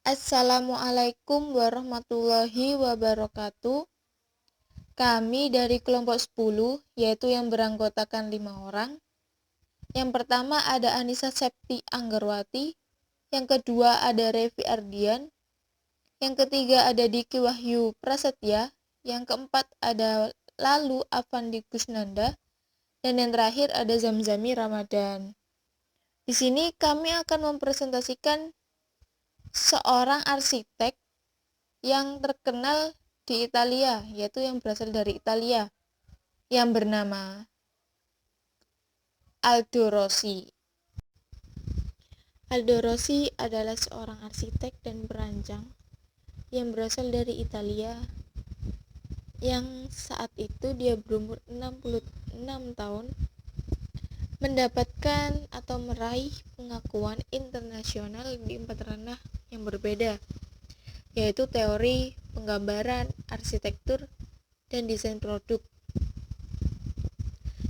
Assalamualaikum warahmatullahi wabarakatuh. Kami dari kelompok 10, yaitu yang beranggotakan 5 orang. Yang pertama ada Anissa Septi Anggerwati, yang kedua ada Revi Ardian, yang ketiga ada Diki Wahyu Prasetya, yang keempat ada Lalu Avandi Kusnanda, dan yang terakhir ada Zamzami Ramadan. Di sini kami akan mempresentasikan seorang arsitek yang terkenal di Italia, yaitu yang berasal dari Italia, yang bernama Aldo Rossi. Aldo Rossi adalah seorang arsitek dan perancang yang berasal dari Italia, yang saat itu dia berumur 66 tahun, mendapatkan atau meraih pengakuan internasional di 4 ranah yang berbeda, yaitu teori, penggambaran, arsitektur, dan desain produk.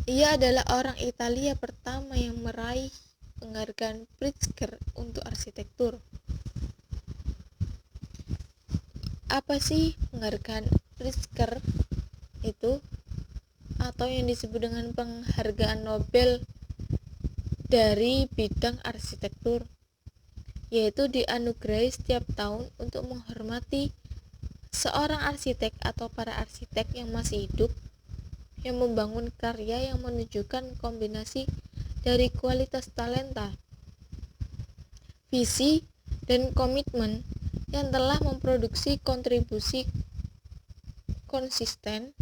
Ia adalah orang Italia pertama yang meraih penghargaan Pritzker untuk arsitektur. Apa sih penghargaan Pritzker itu? Atau yang disebut dengan penghargaan Nobel dari bidang arsitektur, yaitu dianugerahi setiap tahun untuk menghormati seorang arsitek atau para arsitek yang masih hidup, yang membangun karya yang menunjukkan kombinasi dari kualitas talenta, visi, dan komitmen yang telah memproduksi kontribusi konsisten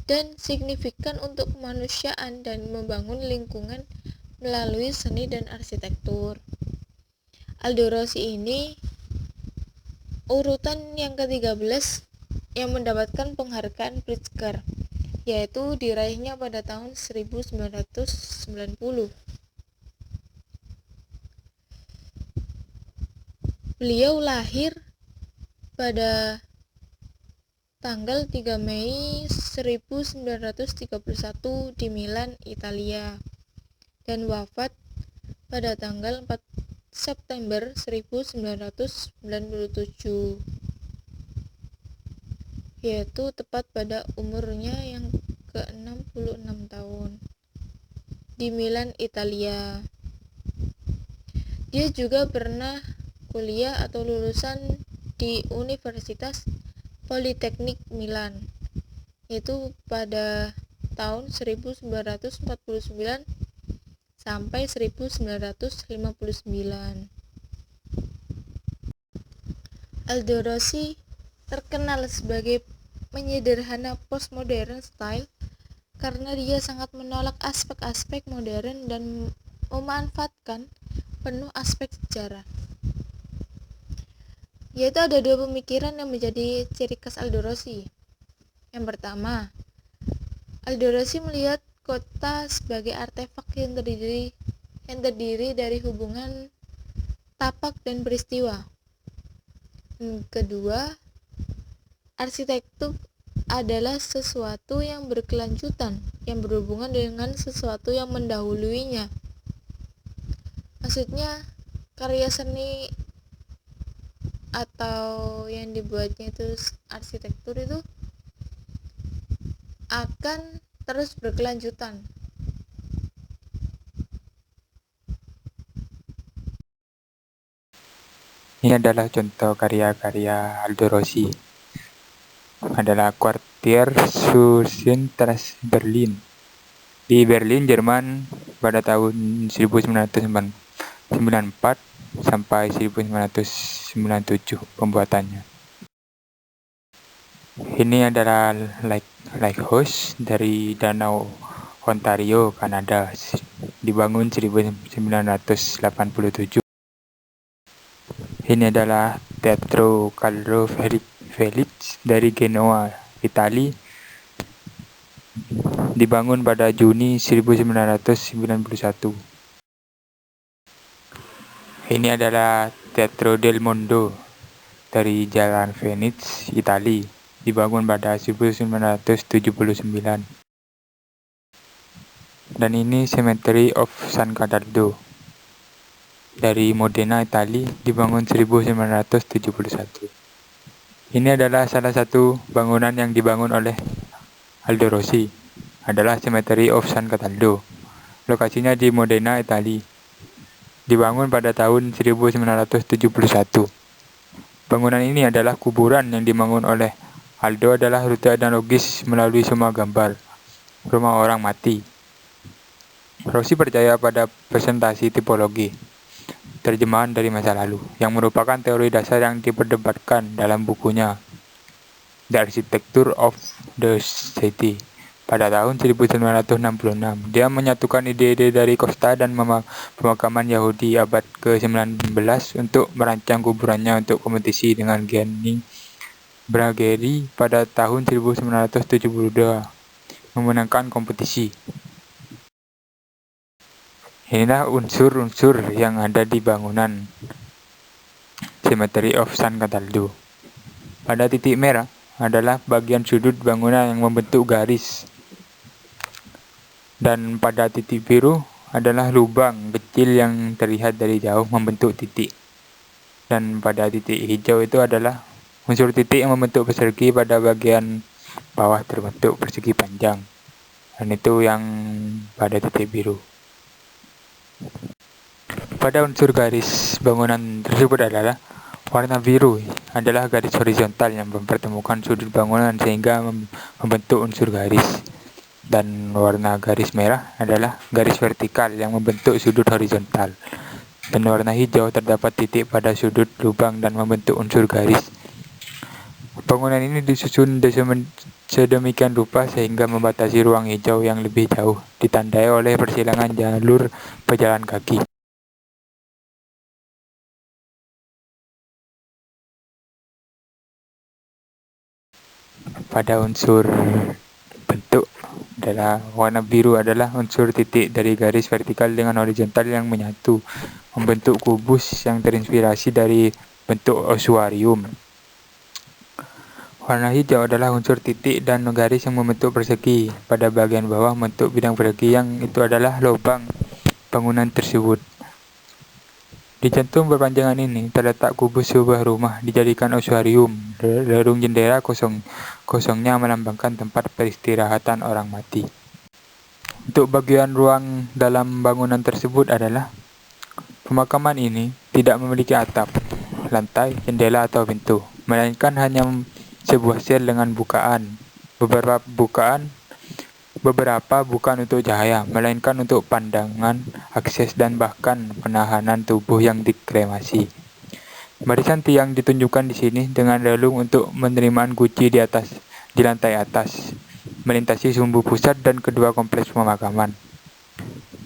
dan signifikan untuk kemanusiaan dan membangun lingkungan melalui seni dan arsitektur. Aldo Rossi ini urutan yang ke-13 yang mendapatkan penghargaan Pritzker, yaitu diraihnya pada tahun 1990. Beliau lahir pada tanggal 3 Mei 1931 di Milan, Italia, dan wafat pada tanggal 4 September 1997, yaitu tepat pada umurnya yang ke-66 tahun di Milan, Italia. Dia juga pernah kuliah atau lulusan di Universitas Politeknik Milan, yaitu pada tahun 1949 sampai 1959. Aldo Rossi terkenal sebagai penyederhana postmodern style karena dia sangat menolak aspek-aspek modern dan memanfaatkan penuh aspek sejarah. Yaitu ada 2 pemikiran yang menjadi ciri khas Aldo Rossi. Yang pertama, Aldo Rossi melihat kota sebagai artefak yang terdiri dari hubungan tapak dan peristiwa. Yang kedua, arsitektur adalah sesuatu yang berkelanjutan, yang berhubungan dengan sesuatu yang mendahuluinya. Maksudnya, karya seni atau yang dibuatnya itu arsitektur itu akan terus berkelanjutan. Ini adalah contoh karya-karya Aldo Rossi. Adalah Quartier Sachsenstraße Berlin. Di Berlin, Jerman pada tahun 1994 sampai 1997 pembuatannya. Ini adalah lighthouse dari Danau Ontario, Kanada, dibangun 1987. Ini adalah Teatro Carlo Felice dari Genoa, Italia, dibangun pada Juni 1991. Ini adalah Teatro del Mondo dari Jalan Venice, Italia, dibangun pada 1979. Dan ini Cemetery of San Cataldo dari Modena, Italia, dibangun 1971. Ini adalah salah satu bangunan yang dibangun oleh Aldo Rossi, adalah Cemetery of San Cataldo. Lokasinya di Modena, Italia. Dibangun pada tahun 1971. Bangunan ini adalah kuburan yang dibangun oleh Aldo adalah rute analogis melalui semua gambar rumah orang mati. Rossi percaya pada presentasi tipologi, terjemahan dari masa lalu, yang merupakan teori dasar yang diperdebatkan dalam bukunya The Architecture of the City pada tahun 1966. Dia menyatukan ide-ide dari Costa dan pemakaman Yahudi abad ke-19 untuk merancang kuburannya untuk kompetisi dengan Gianni Bragheri pada tahun 1972, memenangkan kompetisi. Inilah unsur-unsur yang ada di bangunan Cemetery of San Cataldo. Pada titik merah adalah bagian sudut bangunan yang membentuk garis. Dan pada titik biru adalah lubang kecil yang terlihat dari jauh membentuk titik. Dan pada titik hijau itu adalah unsur titik yang membentuk persegi pada bagian bawah terbentuk persegi panjang. Dan itu yang pada titik biru. Pada unsur garis bangunan tersebut adalah warna biru adalah garis horizontal yang mempertemukan sudut bangunan sehingga membentuk unsur garis. Dan warna garis merah adalah garis vertikal yang membentuk sudut horizontal. Dan warna hijau terdapat titik pada sudut lubang dan membentuk unsur garis. Bangunan ini disusun sedemikian rupa sehingga membatasi ruang hijau yang lebih jauh, ditandai oleh persilangan jalur pejalan kaki. Pada unsur bentuk adalah warna biru adalah unsur titik dari garis vertikal dengan horizontal yang menyatu, membentuk kubus yang terinspirasi dari bentuk ossuarium. Warna hijau adalah unsur titik dan garis yang membentuk persegi. Pada bagian bawah membentuk bidang persegi yang itu adalah lubang bangunan tersebut. Di jantung perpanjangan ini terletak kubus sebuah rumah dijadikan ossuarium. Relung jendela kosongnya melambangkan tempat peristirahatan orang mati. Untuk bagian ruang dalam bangunan tersebut adalah pemakaman ini tidak memiliki atap, lantai, jendela atau pintu, melainkan hanya sebuah sel dengan bukaan. Beberapa bukan untuk cahaya, melainkan untuk pandangan, akses, dan bahkan penahanan tubuh yang dikremasi. Barisan tiang ditunjukkan di sini dengan relung untuk penerimaan kunci di lantai atas, melintasi sumbu pusat dan kedua kompleks pemakaman.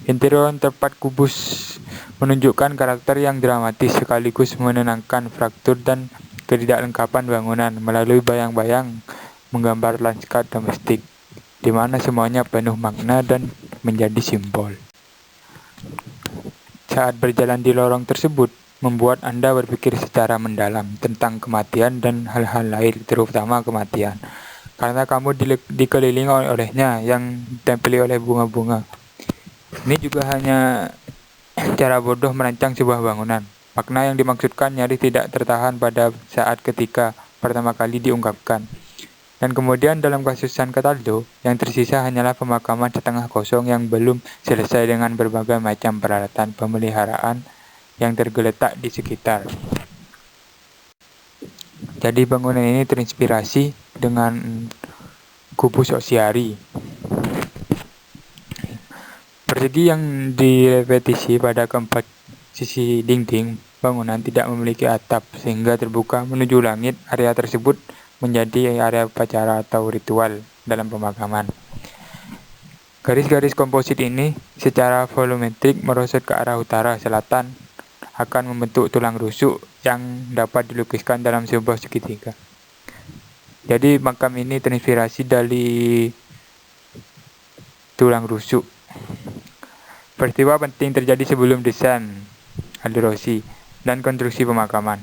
Interior tempat kubus menunjukkan karakter yang dramatis sekaligus menenangkan fraktur dan ketidaklengkapan bangunan melalui bayang-bayang menggambar lanskap domestik, di mana semuanya penuh makna dan menjadi simbol. Saat berjalan di lorong tersebut, membuat Anda berpikir secara mendalam tentang kematian dan hal-hal lain, terutama kematian, karena kamu dikelilingi olehnya yang ditempeli oleh bunga-bunga. Ini juga hanya cara bodoh merancang sebuah bangunan. Makna yang dimaksudkan nyaris tidak tertahan pada saat ketika pertama kali diungkapkan. Dan kemudian dalam kasus San Cataldo, yang tersisa hanyalah pemakaman setengah kosong yang belum selesai dengan berbagai macam peralatan pemeliharaan yang tergeletak di sekitar. Jadi bangunan ini terinspirasi dengan kubus osiari. Persegi yang direpetisi pada keempat sisi dinding bangunan tidak memiliki atap sehingga terbuka menuju langit. Area tersebut menjadi area upacara atau ritual dalam pemakaman. Garis-garis komposit ini secara volumetrik merosot ke arah utara selatan akan membentuk tulang rusuk yang dapat dilukiskan dalam sebuah segitiga. Jadi makam ini terinspirasi dari tulang rusuk. Peristiwa penting terjadi sebelum desain Aldo Rossi dan konstruksi pemakaman.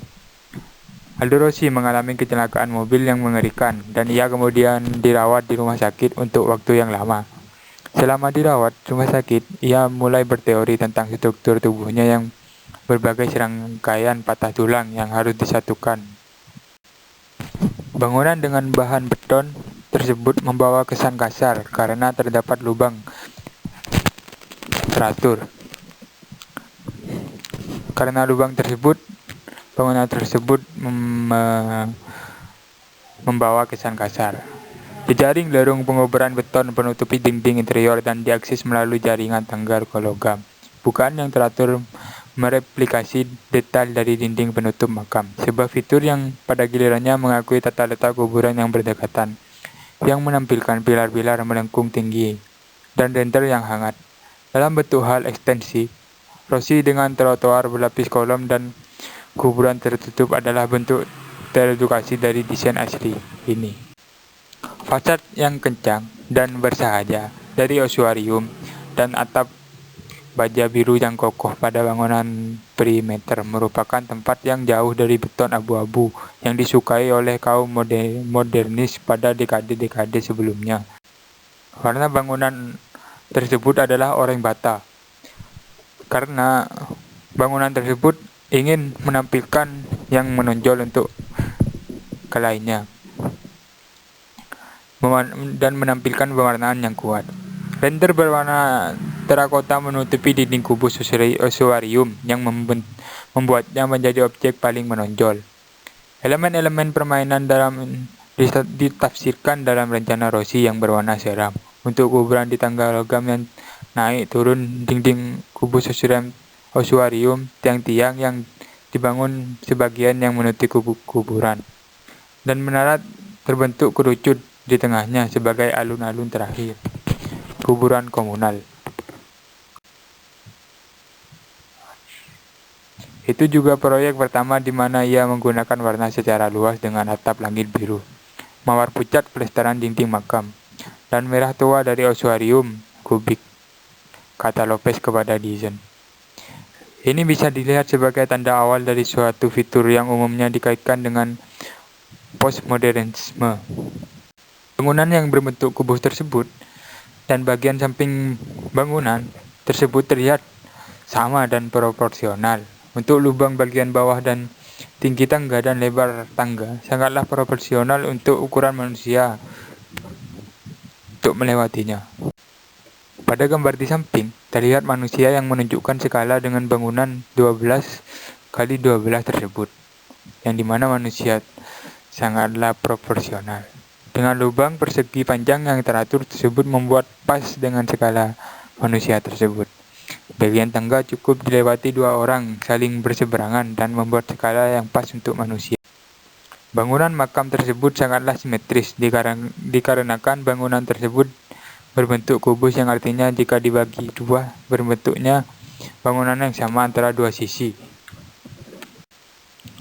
Aldo Rossi mengalami kecelakaan mobil yang mengerikan dan ia kemudian dirawat di rumah sakit untuk waktu yang lama. Selama dirawat rumah sakit, ia mulai berteori tentang struktur tubuhnya yang berbagai serangkaian patah tulang yang harus disatukan. Bangunan dengan bahan beton tersebut membawa kesan kasar karena terdapat lubang teratur. Karena lubang tersebut, bangunan tersebut membawa kesan kasar. Jejaring lerung penguburan beton penutupi dinding interior dan diakses melalui jaringan tangga logam. Bukaan yang teratur mereplikasi detail dari dinding penutup makam, sebuah fitur yang pada gilirannya mengakui tata letak kuburan yang berdekatan, yang menampilkan pilar-pilar melengkung tinggi dan render yang hangat. Dalam bentuk hal ekstensi, Rossi dengan trotoar berlapis kolom dan kuburan tertutup adalah bentuk teredukasi dari desain asli ini. Fasad yang kencang dan bersahaja dari osuarium dan atap baja biru yang kokoh pada bangunan perimeter merupakan tempat yang jauh dari beton abu-abu yang disukai oleh kaum modernis pada dekade-dekade sebelumnya. Warna bangunan tersebut adalah oranye bata. Karena bangunan tersebut ingin menampilkan yang menonjol untuk ke lainnya dan menampilkan pewarnaan yang kuat. Render berwarna terakota menutupi dinding kubus osuarium yang membuatnya menjadi objek paling menonjol. Elemen-elemen permainan ditafsirkan dalam rencana Rossi yang berwarna seram. Untuk kuburan di tangga logam yang naik turun dinding kubus osuarium, tiang-tiang yang dibangun sebagian yang menutupi kuburan, dan menara terbentuk kerucut di tengahnya sebagai alun-alun terakhir. Kuburan komunal. Itu juga proyek pertama di mana ia menggunakan warna secara luas dengan atap langit biru, mawar pucat pelestaran dinding makam, dan merah tua dari osuarium kubik, kata Lopez kepada Dizon. Ini bisa dilihat sebagai tanda awal dari suatu fitur yang umumnya dikaitkan dengan postmodernisme. Bangunan yang berbentuk kubus tersebut dan bagian samping bangunan tersebut terlihat sama dan proporsional. Untuk lubang bagian bawah dan tinggi tangga dan lebar tangga sangatlah proporsional untuk ukuran manusia untuk melewatinya. Pada gambar di samping, terlihat manusia yang menunjukkan skala dengan bangunan 12 kali 12 tersebut, yang dimana manusia sangatlah proporsional. Dengan lubang persegi panjang yang teratur tersebut membuat pas dengan skala manusia tersebut. Bagian tangga cukup dilewati dua orang saling berseberangan dan membuat skala yang pas untuk manusia. Bangunan makam tersebut sangatlah simetris dikarenakan bangunan tersebut berbentuk kubus yang artinya jika dibagi dua berbentuknya bangunan yang sama antara dua sisi.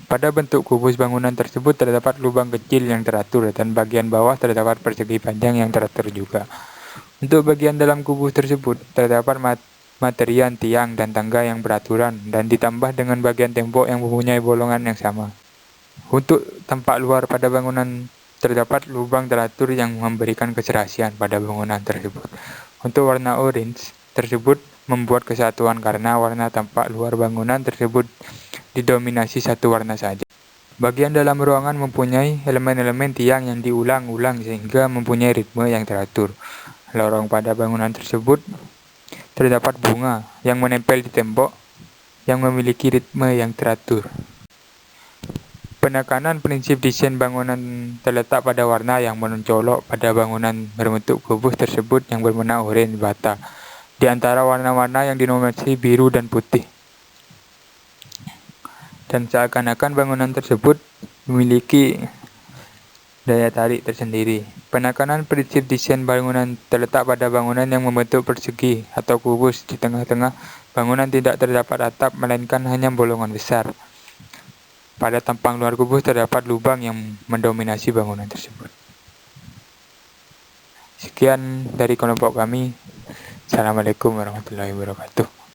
Pada bentuk kubus bangunan tersebut terdapat lubang kecil yang teratur dan bagian bawah terdapat persegi panjang yang teratur juga. Untuk bagian dalam kubus tersebut terdapat materian tiang dan tangga yang beraturan dan ditambah dengan bagian tembok yang mempunyai bolongan yang sama. Untuk tampak luar pada bangunan terdapat lubang teratur yang memberikan keserasian pada bangunan tersebut. Untuk warna orange tersebut membuat kesatuan karena warna tampak luar bangunan tersebut didominasi satu warna saja. Bagian dalam ruangan mempunyai elemen-elemen tiang yang diulang-ulang sehingga mempunyai ritme yang teratur. Lorong pada bangunan tersebut terdapat bunga yang menempel di tembok yang memiliki ritme yang teratur. Penekanan prinsip desain bangunan terletak pada warna yang mencolok pada bangunan berbentuk kubus tersebut yang berwarna oranye bata, di antara warna-warna yang dinominasi biru dan putih. Dan seakan-akan bangunan tersebut memiliki daya tarik tersendiri. Penekanan prinsip desain bangunan terletak pada bangunan yang membentuk persegi atau kubus. Di tengah-tengah bangunan tidak terdapat atap, melainkan hanya bolongan besar. Pada tampang luar kubus terdapat lubang yang mendominasi bangunan tersebut. Sekian dari kelompok kami. Assalamualaikum warahmatullahi wabarakatuh.